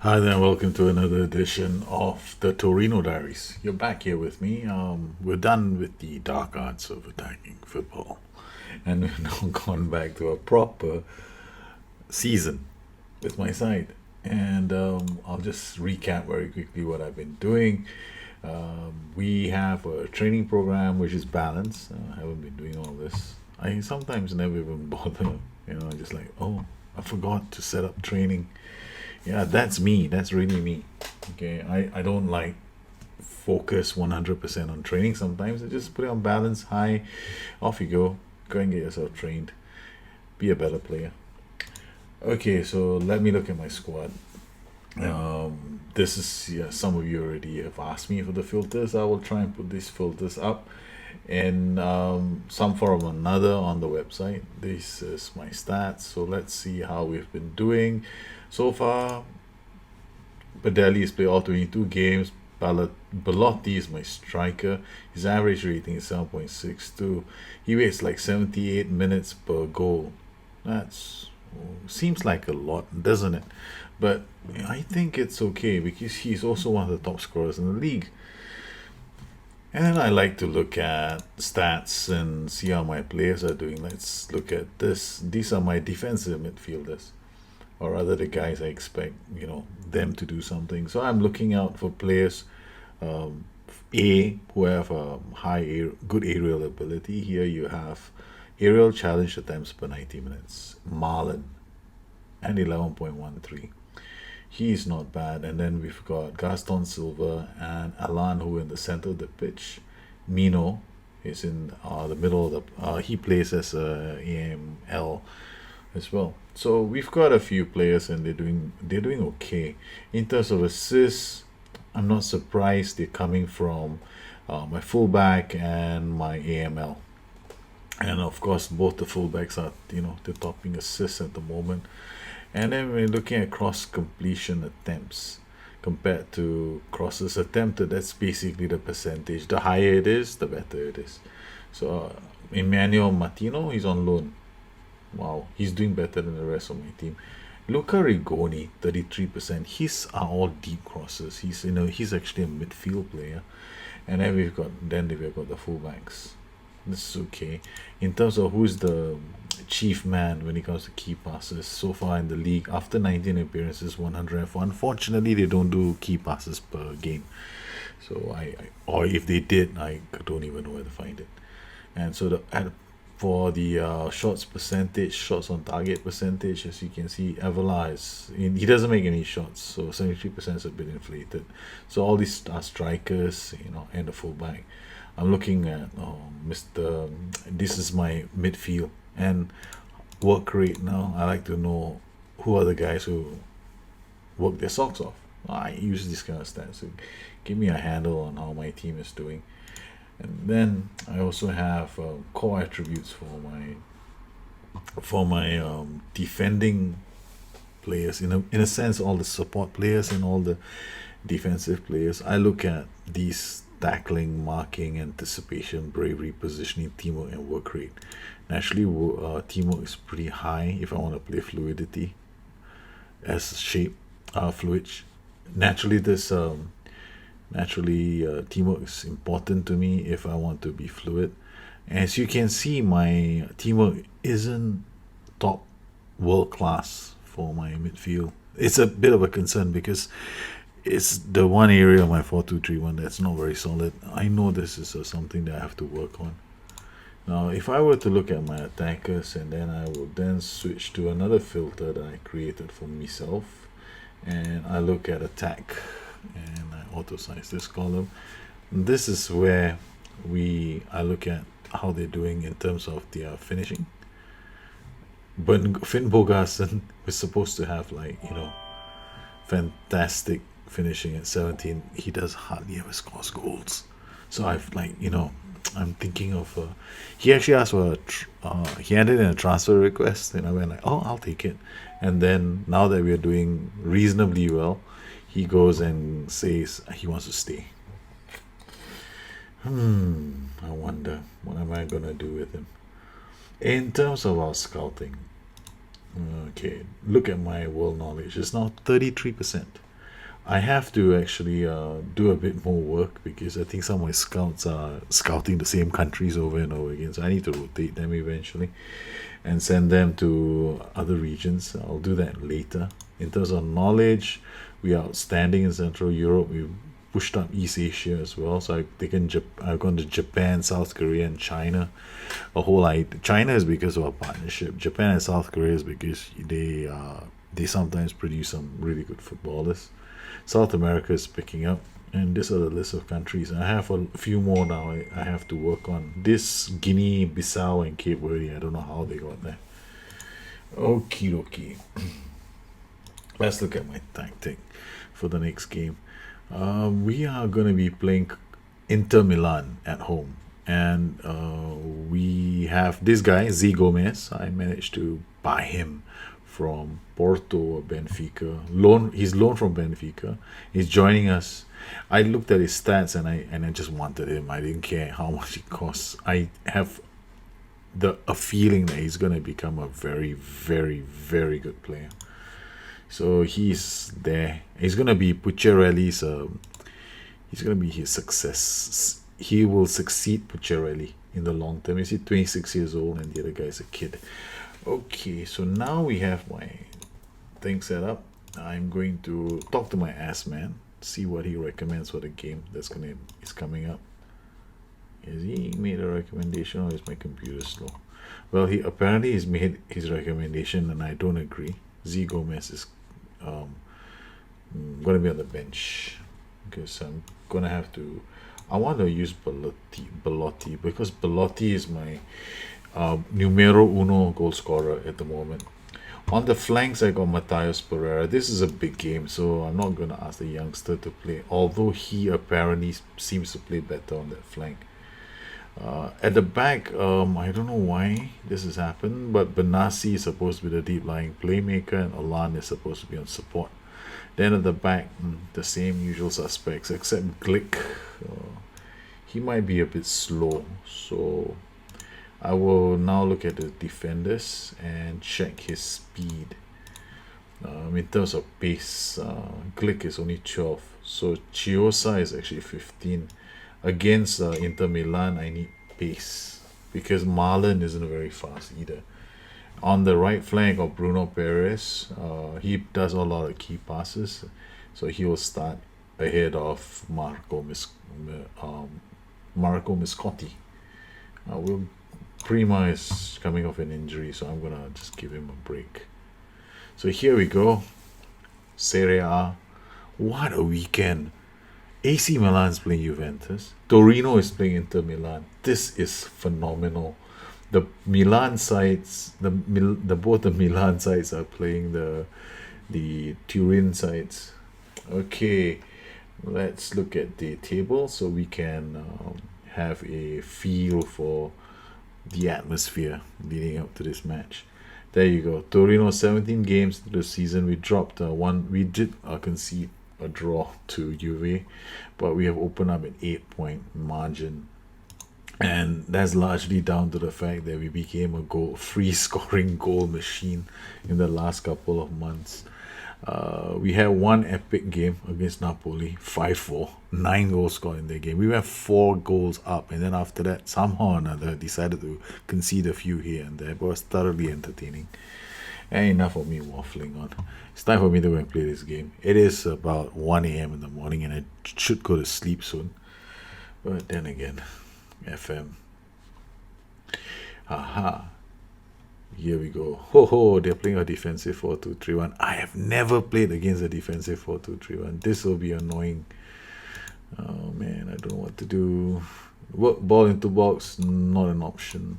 Hi there, welcome to another edition of the Torino Diaries. You're back here with me. We're done with the dark arts of attacking football, and we've now gone back to a proper season with my side. And I'll just recap very quickly what I've been doing. We have a training program which is balanced. I haven't been doing all this. I sometimes never even bother. Just like, oh, I forgot to set up training. Yeah, that's me. That's really me. Okay, I don't like focus 100% on training sometimes. I just put it on balance, high, off you go. Go and get yourself trained. Be a better player. Okay, so let me look at my squad. This is, yeah, some of you already have asked me for the filters. I will try and put these filters up in some form or another on the website. This is my stats. So let's see how we've been doing so far. Badeli has played all 22 games. Belotti is my striker. His average rating is 7.62. He waits like 78 minutes per goal. That's seems like a lot, doesn't it? But I think it's okay because he's also one of the top scorers in the league. And then I like to look at stats and see how my players are doing. Let's look at this. These are my defensive midfielders, or rather the guys I expect, them to do something. So I'm looking out for players, um, who have a good aerial ability. Here you have aerial challenge attempts per 90 minutes. Marlon and 11.13. He's not bad. And then we've got Gaston Silva and Alan, who are in the center of the pitch. Mino is in the middle of the. He plays as a AML as well. So we've got a few players, and they're doing okay in terms of assists. I'm not surprised they're coming from my fullback and my AML, and of course both the fullbacks are the topping assists at the moment. And then we're looking at cross completion attempts compared to crosses attempted. That's basically the percentage. The higher it is, the better it is. So Emmanuel Martino, he's on loan. Wow, he's doing better than the rest of my team. Luca Rigoni, 33%. His are all deep crosses. He's actually a midfield player. And then we've got the fullbacks. This is okay. In terms of who's the chief man when it comes to key passes so far in the league, after 19 appearances, 104. Unfortunately, they don't do key passes per game. So or if they did, I don't even know where to find it. And so for the shots percentage, shots on target percentage, as you can see, Avila he doesn't make any shots, so 73% is a bit inflated. So all these are strikers, and the fullback. I'm looking at Mr. This is my midfield and work rate now. I like to know who are the guys who work their socks off. I use this kind of stats to give me a handle on how my team is doing. And then I also have core attributes for my defending players. In a sense, all the support players and all the defensive players. I look at these: tackling, marking, anticipation, bravery, positioning, teamwork, and work rate. Naturally, teamwork is pretty high if I want to play fluidity as shape, fluid. Naturally, this naturally teamwork is important to me if I want to be fluid. As you can see, my teamwork isn't top world class for my midfield. It's a bit of a concern because it's the one area of my 4-2-3-1 that's not very solid. I know this is something that I have to work on. Now, if I were to look at my attackers, and then I will then switch to another filter that I created for myself, and I look at attack, and I auto size this column. This is where I look at how they're doing in terms of their finishing. But Finn Bogason was supposed to have, like, fantastic finishing at 17. He does hardly ever scores goals. So I'm thinking of. He actually asked for he handed in a transfer request, and I went like, oh, I'll take it. And then now that we're doing reasonably well, he goes and says he wants to stay. I wonder what am I gonna do with him. In terms of our scouting, okay, look at my world knowledge. It's now 33%. I have to actually do a bit more work because I think some of my scouts are scouting the same countries over and over again. So I need to rotate them eventually and send them to other regions. I'll do that later. In terms of knowledge, we are outstanding in Central Europe. We pushed up East Asia as well. So I've gone to Japan, South Korea, and China. China is because of our partnership. Japan and South Korea is because they sometimes produce some really good footballers. South America is picking up, and these are the list of countries. I have a few more now. I have to work on this: Guinea, Bissau, and Cape Verde. I don't know how they got there. Okie dokie. Let's look at my tactic for the next game. We are going to be playing Inter Milan at home, and we have this guy Z Gomez. I managed to buy him from Porto or Benfica. He's loaned from Benfica. He's joining us. I looked at his stats and I just wanted him. I didn't care how much it costs. I have the a feeling that he's gonna become a very, very, very good player. So he's there. He's gonna be Pucciarelli's. He's gonna be his success. He will succeed Pucciarelli in the long term. Is he 26 years old and the other guy is a kid? Okay, so now we have my thing set up. I'm going to talk to my ass man, see what he recommends for the game is coming up. Has he made a recommendation or is my computer slow? Well, he apparently has made his recommendation and I don't agree. Z Gomez is um, going to be on the bench because I'm going to have to. I want to use Belotti because Belotti is my numero uno goal scorer at the moment. On the flanks, I got Matthias Pereira. This is a big game, so I'm not going to ask the youngster to play, although he apparently seems to play better on that flank. At the back, I don't know why this has happened, but Benassi is supposed to be the deep lying playmaker, and Alan is supposed to be on support. Then at the back, the same usual suspects, except Glick. He might be a bit slow, so I will now look at the defenders and check his speed. In terms of pace, Glick is only 12, so Chiosa is actually 15. Against Inter Milan, I need pace because Marlon isn't very fast either. On the right flank of Bruno Perez, he does a lot of key passes, so he will start ahead of Marco Miscotti. Will Prima is coming off an injury, so I'm gonna just give him a break. So here we go. Serie A. What a weekend. AC Milan is playing Juventus. Torino is playing Inter Milan. This is phenomenal. The Milan sides, the both the Milan sides are playing the Turin sides. Okay, let's look at the table so we can have a feel for the atmosphere leading up to this match. There you go. Torino 17 games to the season. We dropped one. We did concede a draw to Juve, but we have opened up an 8 point margin. And that's largely down to the fact that we became a free scoring goal machine in the last couple of months. We had one epic game against Napoli, 5-4, 9 goals scored in that game. We went 4 goals up, and then after that, somehow or another, decided to concede a few here and there, but it was thoroughly entertaining. And enough of me waffling on. It's time for me to go and play this game. It is about 1 a.m. in the morning, and I should go to sleep soon. But then again, FM. Haha. Here we go. Ho ho, they're playing a defensive 4-2-3-1. I have never played against a defensive 4-2-3-1. This will be annoying. Oh man, I don't know what to do. Work ball into box, not an option.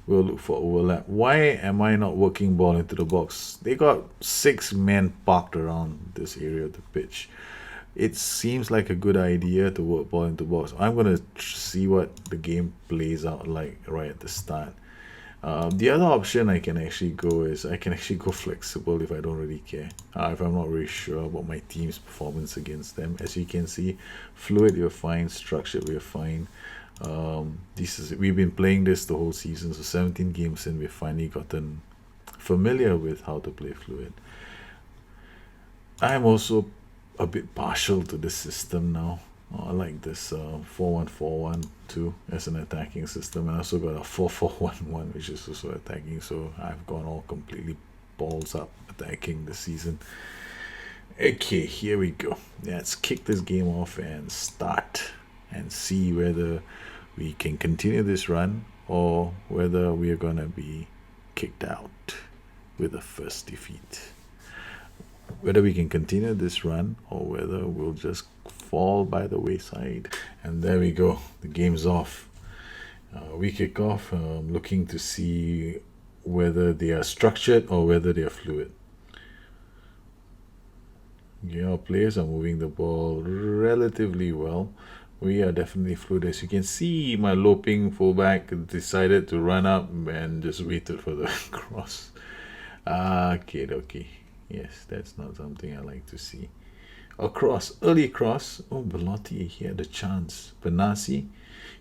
We'll look for overlap. Why am I not working ball into the box? They got 6 men parked around this area of the pitch. It seems like a good idea to work ball into box. I'm going to see what the game plays out like right at the start. The other option I can actually go is I can actually go flexible if I don't really care. If I'm not really sure about my team's performance against them. As you can see, fluid we're fine, structured we're fine. We've been playing this the whole season, so 17 games in, we've finally gotten familiar with how to play fluid. I'm also a bit partial to this system now. I like this 4-1-4-1 too as an attacking system, and I also got a 4-4-1-1, which is also attacking. So I've gone all completely balls up attacking this season. Okay, here we go. Let's kick this game off and start and see whether we can continue this run or whether we are gonna be kicked out with a first defeat. Whether we can continue this run or whether we'll just fall by the wayside. And there we go, the game's off. We kick off looking to see whether they are structured or whether they are fluid. Yeah, our players are moving the ball relatively well. We are definitely fluid. As you can see, my loping fullback decided to run up and just waited for the cross. Okay. Yes, that's not something I like to see. A cross, early cross. Oh, Belotti, he had a chance. Benassi,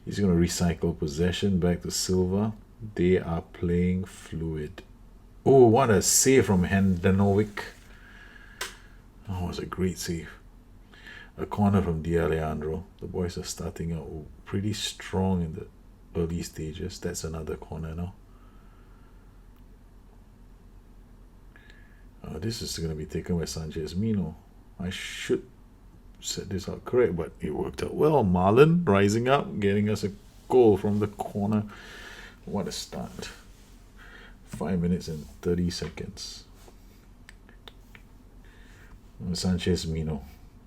he's going to recycle possession back to Silva. They are playing fluid. Oh, what a save from Handanovic. Oh, it was a great save. A corner from D'Alessandro. The boys are starting out pretty strong in the early stages. That's another corner now. This is going to be taken by Sanchez Mino. I should set this out correct, but it worked out well. Marlon rising up, getting us a goal from the corner. What a start. 5 minutes and 30 seconds. Sanchez Mino.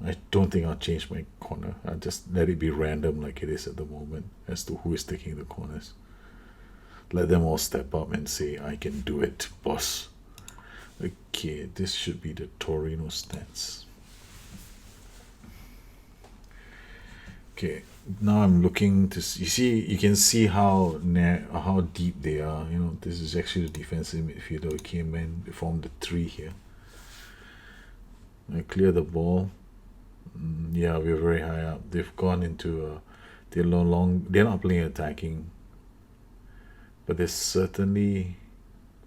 I don't think I'll change my corner. I'll just let it be random like it is at the moment as to who is taking the corners. Let them all step up and say, I can do it, boss. Okay, this should be the Torino stats. Okay, now I'm looking to see, you can see how deep they are. You know, this is actually the defensive midfielder who came in. They formed the three here. I clear the ball. Yeah, we're very high up. They've gone into they're not playing attacking, but they're certainly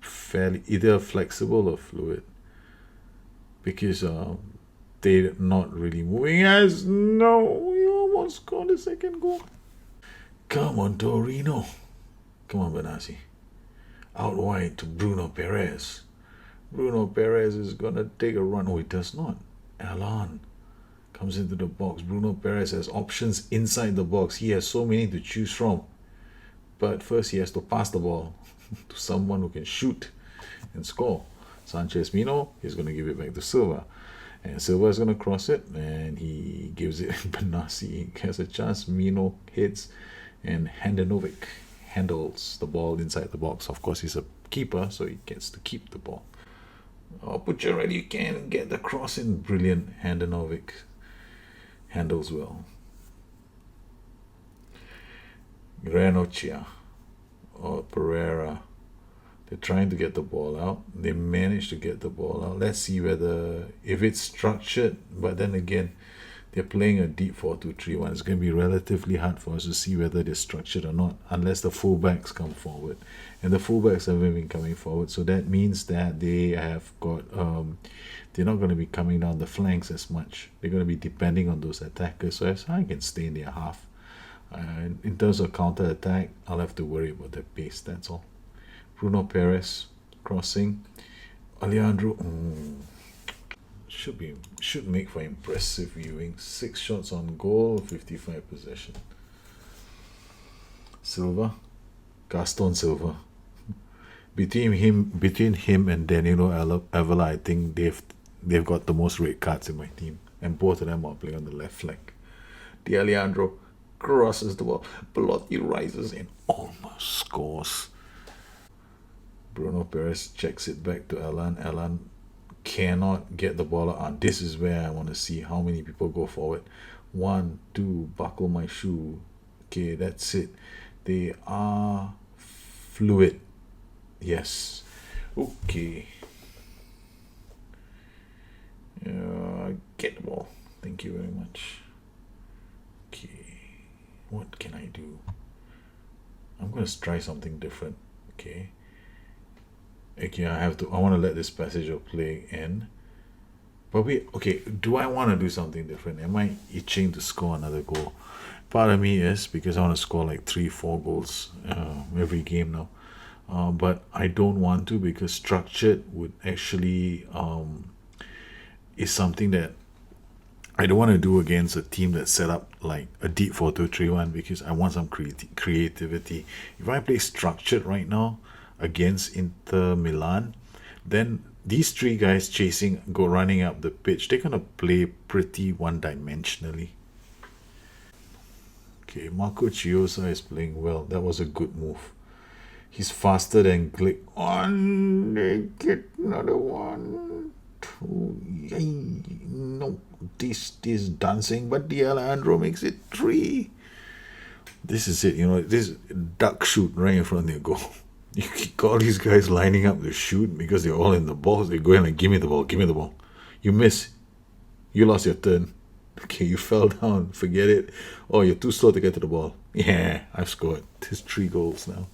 fairly either flexible or fluid, because they're not really moving as we almost scored a second goal. Come on, Torino. Come on, Benassi. Out wide to Bruno Perez. Bruno Perez is gonna take a run. Oh, he does not. Alan comes into the box. Bruno Perez has options inside the box. He has so many to choose from. But first he has to pass the ball to someone who can shoot and score. Sanchez Mino is going to give it back to Silva. And Silva is going to cross it, and he gives it. Benassi has a chance. Mino hits, and Handanovic handles the ball inside the box. Of course, he's a keeper, so he gets to keep the ball. Put your ready, you can get the cross in. Brilliant. Handanovic handles well. Ranocchia or Pereira, they're trying to get the ball out. They managed to get the ball out. Let's see whether, if it's structured, but then again, they're playing a deep 4-2-3-1. It's going to be relatively hard for us to see whether they're structured or not, unless the fullbacks come forward. And the fullbacks haven't been coming forward, so that means that they have got, they're not going to be coming down the flanks as much. They're going to be depending on those attackers, so as I can stay in their half. In terms of counter attack, I'll have to worry about their pace, that's all. Bruno Perez crossing. Alejandro should make for impressive viewing. 6 shots on goal, 55 possession. Silva, Gaston Silva. Between him and Danilo Avila, I think they've got the most red cards in my team, and both of them are playing on the left flank. D'Alessandro crosses the ball. Belotti rises and almost scores. Bruno Perez checks it back to Alan. Alan cannot get the ball out. This is where I want to see how many people go forward. 1, 2, buckle my shoe. Okay, that's it. They are fluid. Yes. Okay. Get the ball. Thank you very much. Okay. What can I do? I'm going to try something different. Okay, I want to let this passage of play end. But wait, okay, do I want to do something different? Am I itching to score another goal? Part of me is because I want to score like 3, 4 goals every game now. But I don't want to because structured would actually is something that I don't want to do against a team that's set up like a deep 4-2-3-1 because I want some creativity. If I play structured right now against Inter Milan, then these three guys chasing, go running up the pitch, they're gonna play pretty one-dimensionally. Okay, Marco Chiesa is playing well. That was a good move. He's faster than Glick. On, they get another one. Two, yay. No, this dancing, but the Alejandro makes it 3. This is it, this duck shoot right in front of their goal. You got all these guys lining up to shoot because they're all in the box. They go in like, give me the ball, give me the ball. You miss. You lost your turn. Okay, you fell down. Forget it. Oh, you're too slow to get to the ball. Yeah, I've scored. There's 3 goals now.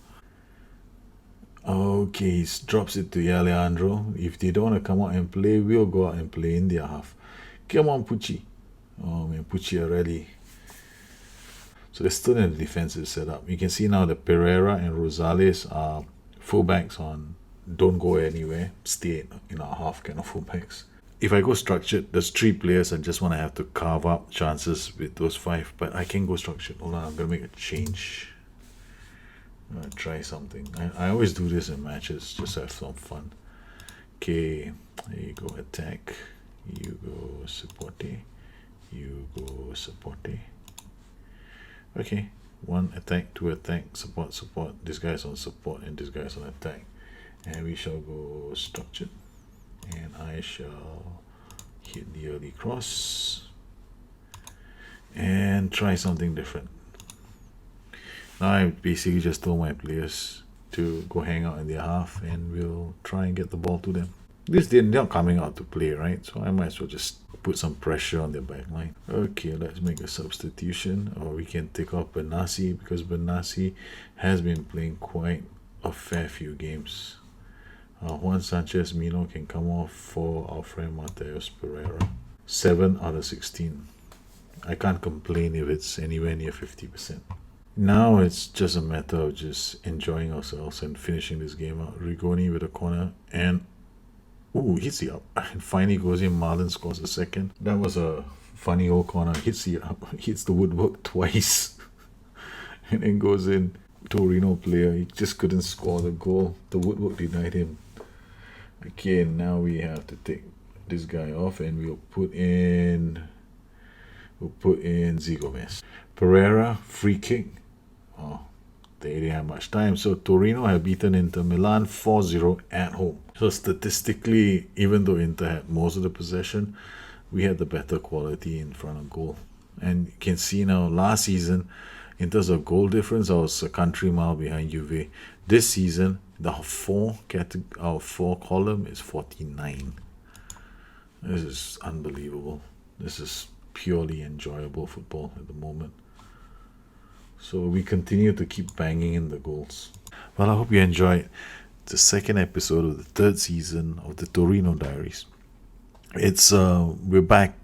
Okay, he drops it to Alejandro. If they don't want to come out and play, we'll go out and play in their half. Come on, Pucci. Oh man, Pucci already. So they're still in the defensive setup. You can see now that Pereira and Rosales are fullbacks on don't go anywhere, stay in our half kind of fullbacks. If I go structured, there's 3 players. I just want to have to carve up chances with those 5, but I can go structured. Hold on, I'm going to make a change. I'm going to try something. I always do this in matches, just have some fun. Okay, there you go, attack. You go supporte. You go supporte. Okay, 1 attack, 2 attack, support. This guy's on support and this guy's on attack. And we shall go structured. And I shall hit the early cross. And try something different. Now I basically just told my players to go hang out in their half and we'll try and get the ball to them. They're not coming out to play, right? So I might as well just put some pressure on their back line. Okay, let's make a substitution. Or we can take off Benassi because Benassi has been playing quite a fair few games. Juan Sanchez Mino can come off for our friend Mateus Pereira. 7 out of 16. I can't complain if it's anywhere near 50%. Now it's just a matter of just enjoying ourselves and finishing this game out. Rigoni with a corner and hits the up and finally goes in. Marlon scores a second. That was a funny old corner. Hits the up, hits the woodwork twice and then goes in. Torino player, he just couldn't score the goal. The woodwork denied him. Okay, now we have to take this guy off and we'll put in Zigomez. Pereira, free kick. Oh, they didn't have much time. So Torino have beaten Inter Milan 4-0 at home. So statistically, even though Inter had most of the possession, we had the better quality in front of goal. And you can see now, last season, in terms of goal difference, I was a country mile behind Juve. This season, the 4 column is 49. This is unbelievable. This is purely enjoyable football at the moment. So we continue to keep banging in the goals. Well, I hope you enjoyed the 2nd episode of the 3rd season of the Torino Diaries. It's we're back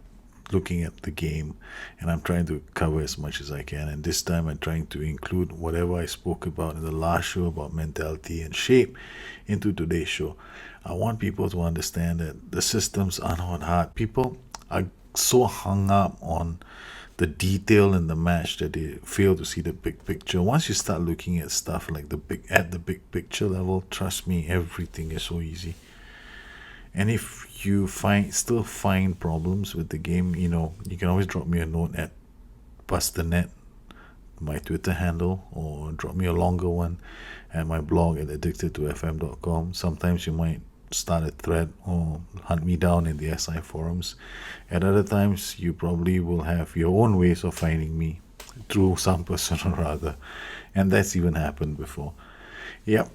looking at the game, and I'm trying to cover as much as I can. And this time I'm trying to include whatever I spoke about in the last show about mentality and shape into today's show. I want people to understand that the systems are not hard. People are so hung up on the detail in the match that they fail to see the big picture. Once you start looking at stuff like the big picture level, trust me, everything is so easy. And if you still find problems with the game, you can always drop me a note at Busternet, my Twitter handle, or drop me a longer one at my blog at addicted2fm.com. Sometimes you might start a thread or hunt me down in the SI forums. At other times, you probably will have your own ways of finding me through some person or other. And that's even happened before. Yep.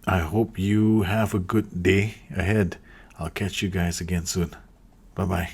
I hope you have a good day ahead. I'll catch you guys again soon. Bye-bye.